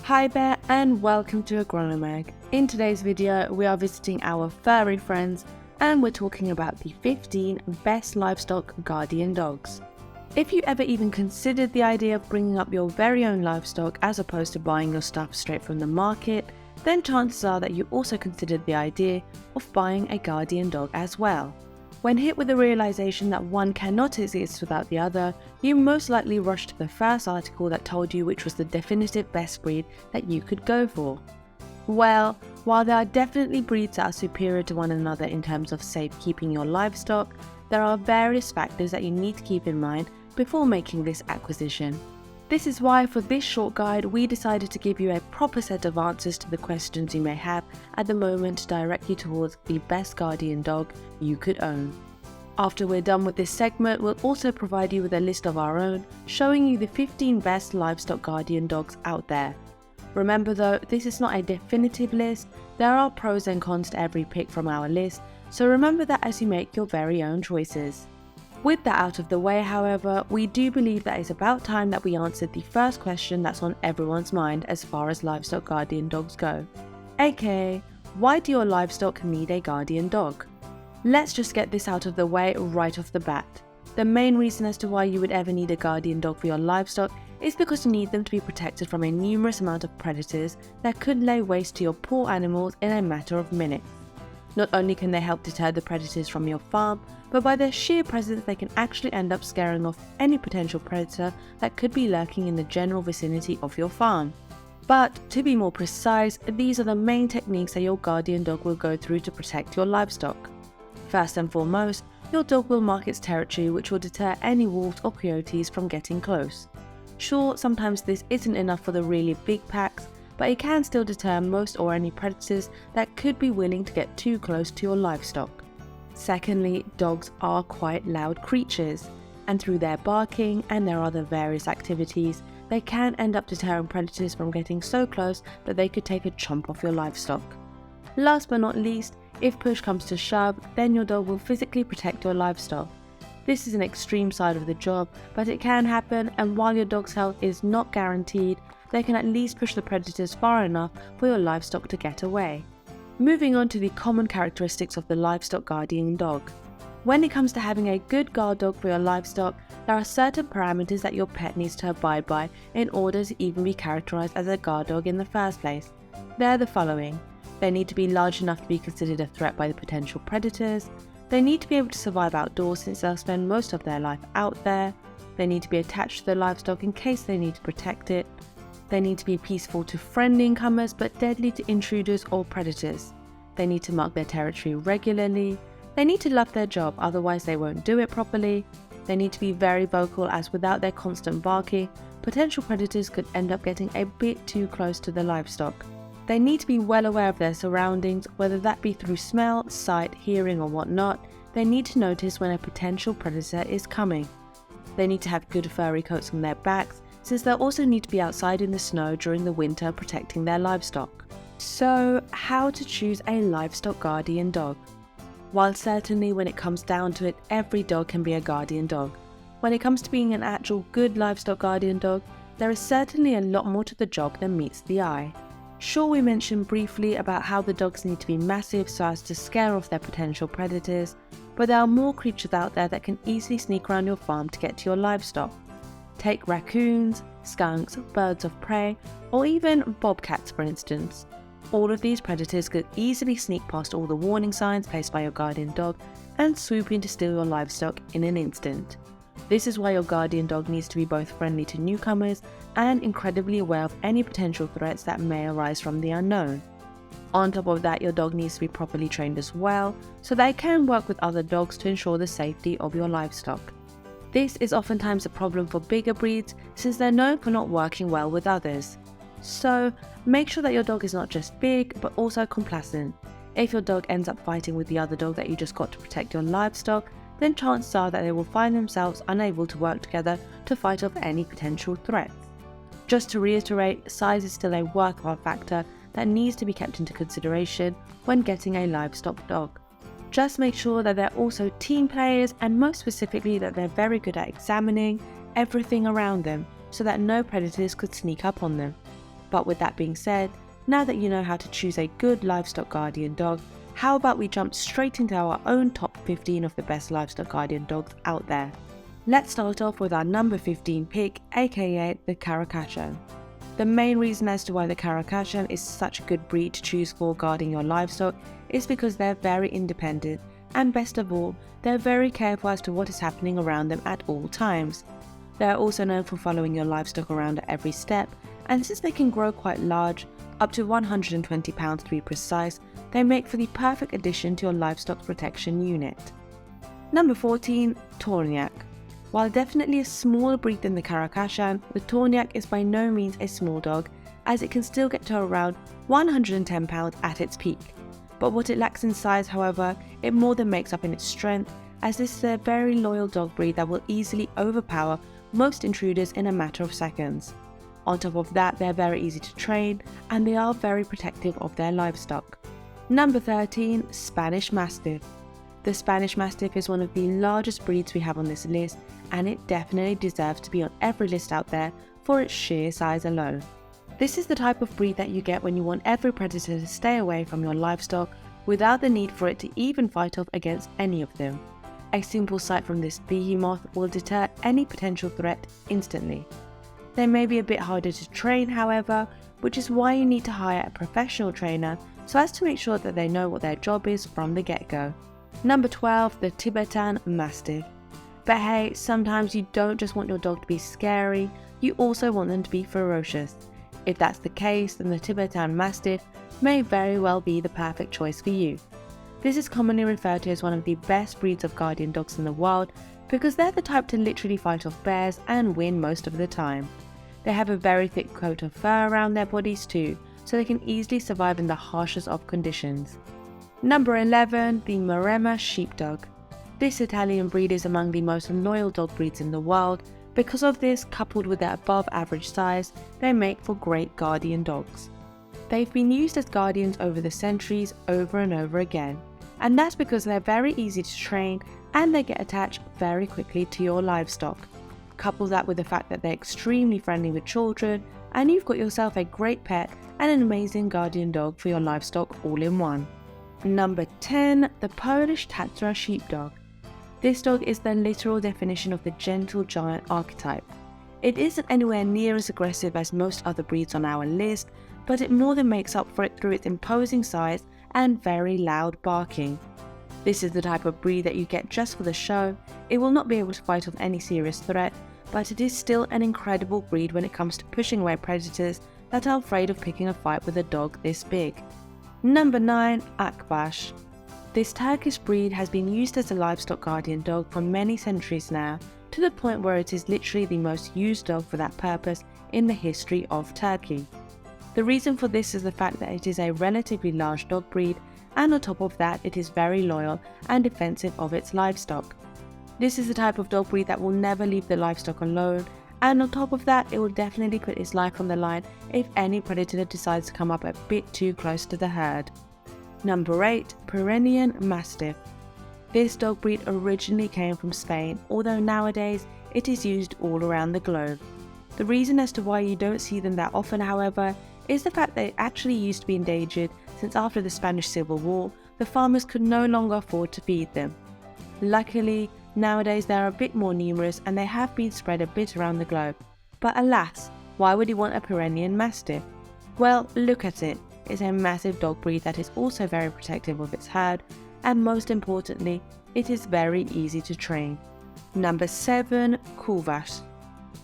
Hi there and welcome to Agronomag. In today's video we are visiting our furry friends and we're talking about the 15 best livestock guardian dogs. If you ever even considered the idea of bringing up your very own livestock as opposed to buying your stuff straight from the market, then chances are that you also considered the idea of buying a guardian dog as well. When hit with the realization that one cannot exist without the other, you most likely rushed to the first article that told you which was the definitive best breed that you could go for. Well, while there are definitely breeds that are superior to one another in terms of safekeeping your livestock, there are various factors that you need to keep in mind before making this acquisition. This is why for this short guide we decided to give you a proper set of answers to the questions you may have at the moment to direct you towards the best guardian dog you could own. After we're done with this segment, we'll also provide you with a list of our own, showing you the 15 best livestock guardian dogs out there. Remember though, this is not a definitive list, there are pros and cons to every pick from our list, so remember that as you make your very own choices. With that out of the way, however, we do believe that it's about time that we answered the first question that's on everyone's mind as far as livestock guardian dogs go. aka, why do your livestock need a guardian dog? Let's just get this out of the way right off the bat. The main reason as to why you would ever need a guardian dog for your livestock is because you need them to be protected from a numerous amount of predators that could lay waste to your poor animals in a matter of minutes. Not only can they help deter the predators from your farm, but by their sheer presence they can actually end up scaring off any potential predator that could be lurking in the general vicinity of your farm. But to be more precise, these are the main techniques that your guardian dog will go through to protect your livestock. First and foremost, your dog will mark its territory, which will deter any wolves or coyotes from getting close. Sure, sometimes this isn't enough for the really big packs, but it can still deter most or any predators that could be willing to get too close to your livestock. Secondly, dogs are quite loud creatures, and through their barking and their other various activities, they can end up deterring predators from getting so close that they could take a chomp off your livestock. Last but not least, if push comes to shove, then your dog will physically protect your livestock. This is an extreme side of the job, but it can happen, and while your dog's health is not guaranteed, they can at least push the predators far enough for your livestock to get away. Moving on to the common characteristics of the livestock guardian dog. When it comes to having a good guard dog for your livestock, there are certain parameters that your pet needs to abide by in order to even be characterized as a guard dog in the first place. They're the following. They need to be large enough to be considered a threat by the potential predators. They need to be able to survive outdoors since they'll spend most of their life out there. They need to be attached to the livestock in case they need to protect it. They need to be peaceful to friendly incomers but deadly to intruders or predators. They need to mark their territory regularly. They need to love their job, otherwise they won't do it properly. They need to be very vocal, as without their constant barking, potential predators could end up getting a bit too close to the livestock. They need to be well aware of their surroundings, whether that be through smell, sight, hearing or whatnot. They need to notice when a potential predator is coming. They need to have good furry coats on their backs, since they'll also need to be outside in the snow during the winter protecting their livestock. So, how to choose a livestock guardian dog? While certainly when it comes down to it, every dog can be a guardian dog, when it comes to being an actual good livestock guardian dog, there is certainly a lot more to the job than meets the eye. Sure, we mentioned briefly about how the dogs need to be massive so as to scare off their potential predators, but there are more creatures out there that can easily sneak around your farm to get to your livestock. Take raccoons, skunks, birds of prey, or even bobcats for instance. All of these predators could easily sneak past all the warning signs placed by your guardian dog and swoop in to steal your livestock in an instant. This is why your guardian dog needs to be both friendly to newcomers and incredibly aware of any potential threats that may arise from the unknown. On top of that, your dog needs to be properly trained as well, so that it can work with other dogs to ensure the safety of your livestock. This is oftentimes a problem for bigger breeds since they're known for not working well with others. So, make sure that your dog is not just big but also complacent. If your dog ends up fighting with the other dog that you just got to protect your livestock, then chances are that they will find themselves unable to work together to fight off any potential threats. Just to reiterate, size is still a worthwhile factor that needs to be kept into consideration when getting a livestock dog. Just make sure that they're also team players, and most specifically that they're very good at examining everything around them so that no predators could sneak up on them. But with that being said, now that you know how to choose a good livestock guardian dog, how about we jump straight into our own top 15 of the best livestock guardian dogs out there. Let's start off with our number 15 pick, aka the Karakachan. The main reason as to why the Karakachan is such a good breed to choose for guarding your livestock is because they're very independent, and best of all, they're very careful as to what is happening around them at all times. They are also known for following your livestock around at every step, and since they can grow quite large, up to 120 pounds to be precise, they make for the perfect addition to your livestock protection unit. Number 14, Tornjak. While definitely a smaller breed than the Karakachan, the Tornjak is by no means a small dog, as it can still get to around 110 pounds at its peak. But what it lacks in size, however, it more than makes up in its strength, as this is a very loyal dog breed that will easily overpower most intruders in a matter of seconds. On top of that, they're very easy to train, and they are very protective of their livestock. Number 13, Spanish Mastiff. The Spanish Mastiff is one of the largest breeds we have on this list, and it definitely deserves to be on every list out there for its sheer size alone. This is the type of breed that you get when you want every predator to stay away from your livestock without the need for it to even fight off against any of them. A simple sight from this behemoth will deter any potential threat instantly. They may be a bit harder to train, however, which is why you need to hire a professional trainer so as to make sure that they know what their job is from the get-go. Number 12, the Tibetan Mastiff. But hey, sometimes you don't just want your dog to be scary, you also want them to be ferocious. If that's the case, then the Tibetan Mastiff may very well be the perfect choice for you. This is commonly referred to as one of the best breeds of guardian dogs in the wild because they're the type to literally fight off bears and win most of the time. They have a very thick coat of fur around their bodies too, so they can easily survive in the harshest of conditions. Number 11, the Maremma Sheepdog. This Italian breed is among the most loyal dog breeds in the world. Because of this, coupled with their above average size, they make for great guardian dogs. They've been used as guardians over the centuries over and over again, and that's because they're very easy to train and they get attached very quickly to your livestock. Couple that with the fact that they're extremely friendly with children, and you've got yourself a great pet and an amazing guardian dog for your livestock all in one. Number 10, the Polish Tatra Sheepdog. This dog is the literal definition of the gentle giant archetype. It isn't anywhere near as aggressive as most other breeds on our list, but it more than makes up for it through its imposing size and very loud barking. This is the type of breed that you get just for the show. It will not be able to fight off any serious threat, but it is still an incredible breed when it comes to pushing away predators that are afraid of picking a fight with a dog this big. Number 9, Akbash. This Turkish breed has been used as a livestock guardian dog for many centuries now, to the point where it is literally the most used dog for that purpose in the history of Turkey. The reason for this is the fact that it is a relatively large dog breed, and on top of that it is very loyal and defensive of its livestock. This is the type of dog breed that will never leave the livestock alone, and on top of that it will definitely put its life on the line if any predator decides to come up a bit too close to the herd. Number 8, Pyrenean Mastiff. This dog breed originally came from Spain, although nowadays it is used all around the globe. The reason as to why you don't see them that often, however, is the fact that it actually used to be endangered since after the Spanish Civil War, the farmers could no longer afford to feed them. Luckily, nowadays they are a bit more numerous and they have been spread a bit around the globe. But alas, why would you want a Pyrenean Mastiff? Well, look at it. It's a massive dog breed that is also very protective of its herd, and most importantly, it is very easy to train. Number 7, Kuvasz.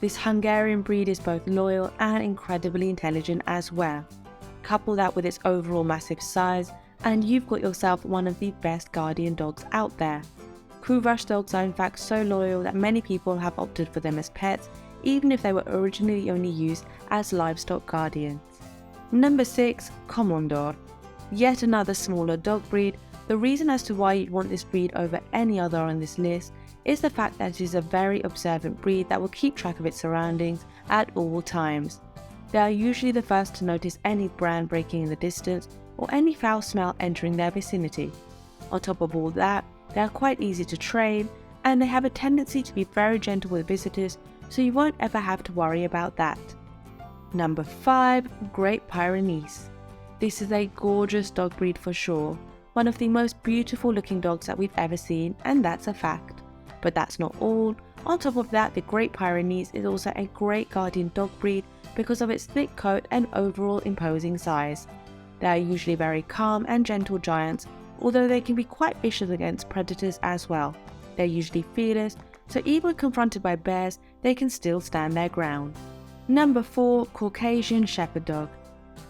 This Hungarian breed is both loyal and incredibly intelligent as well. Couple that with its overall massive size, and you've got yourself one of the best guardian dogs out there. Kuvasz dogs are in fact so loyal that many people have opted for them as pets, even if they were originally only used as livestock guardians. Number 6, Komondor. Yet another smaller dog breed. The reason as to why you'd want this breed over any other on this list is the fact that it is a very observant breed that will keep track of its surroundings at all times. They are usually the first to notice any brand breaking in the distance or any foul smell entering their vicinity. On top of all that, they are quite easy to train, and they have a tendency to be very gentle with visitors, so you won't ever have to worry about that. Number 5. Great Pyrenees. This is a gorgeous dog breed for sure, one of the most beautiful looking dogs that we've ever seen, and that's a fact. But that's not all. On top of that, the Great Pyrenees is also a great guardian dog breed because of its thick coat and overall imposing size. They are usually very calm and gentle giants, although they can be quite vicious against predators as well. They're usually fearless, so even confronted by bears, they can still stand their ground. Number 4. Caucasian Shepherd Dog.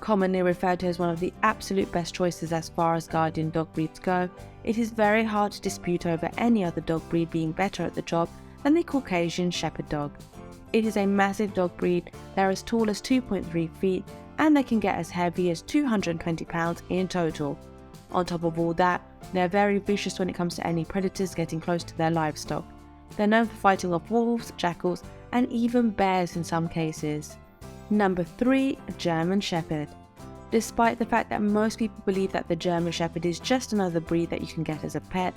Commonly referred to as one of the absolute best choices as far as guardian dog breeds go, it is very hard to dispute over any other dog breed being better at the job than the Caucasian Shepherd Dog. It is a massive dog breed. They're as tall as 2.3 feet and they can get as heavy as 220 pounds in total. On top of all that, they're very vicious when it comes to any predators getting close to their livestock. They're known for fighting off wolves, jackals, and even bears in some cases. Number 3. German Shepherd. Despite the fact that most people believe that the German Shepherd is just another breed that you can get as a pet,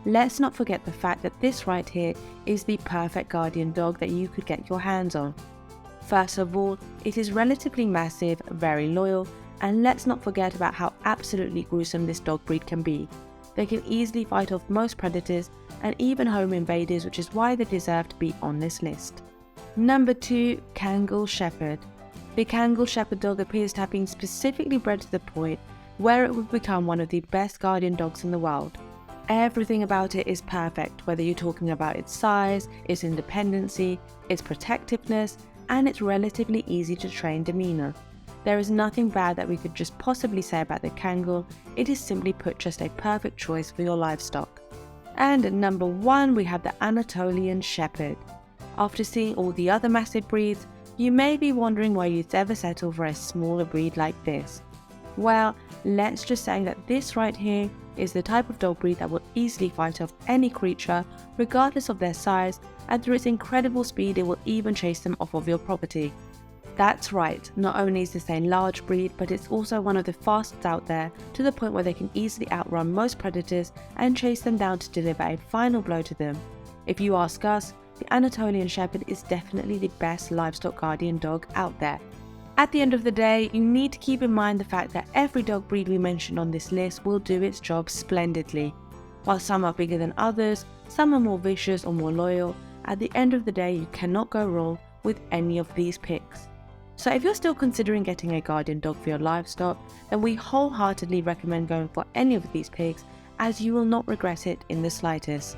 let's not forget the fact that this right here is the perfect guardian dog that you could get your hands on. First of all, it is relatively massive, very loyal, and let's not forget about how absolutely gruesome this dog breed can be. They can easily fight off most predators and even home invaders, which is why they deserve to be on this list. Number 2. Kangal Shepherd. The Kangal Shepherd Dog appears to have been specifically bred to the point where it would become one of the best guardian dogs in the world. Everything about it is perfect, whether you're talking about its size, its independency, its protectiveness, and its relatively easy to train demeanour. There is nothing bad that we could just possibly say about the Kangal. It is simply put just a perfect choice for your livestock. And at number 1 we have the Anatolian Shepherd. After seeing all the other massive breeds, you may be wondering why you'd ever settle for a smaller breed like this. Well, let's just say that this right here is the type of dog breed that will easily fight off any creature regardless of their size, and through its incredible speed it will even chase them off of your property. That's right, not only is this a large breed, but it's also one of the fastest out there, to the point where they can easily outrun most predators and chase them down to deliver a final blow to them. If you ask us, the Anatolian Shepherd is definitely the best livestock guardian dog out there. At the end of the day, you need to keep in mind the fact that every dog breed we mentioned on this list will do its job splendidly. While some are bigger than others, some are more vicious or more loyal, at the end of the day you cannot go wrong with any of these picks. So if you're still considering getting a guardian dog for your livestock, then we wholeheartedly recommend going for any of these picks, as you will not regret it in the slightest.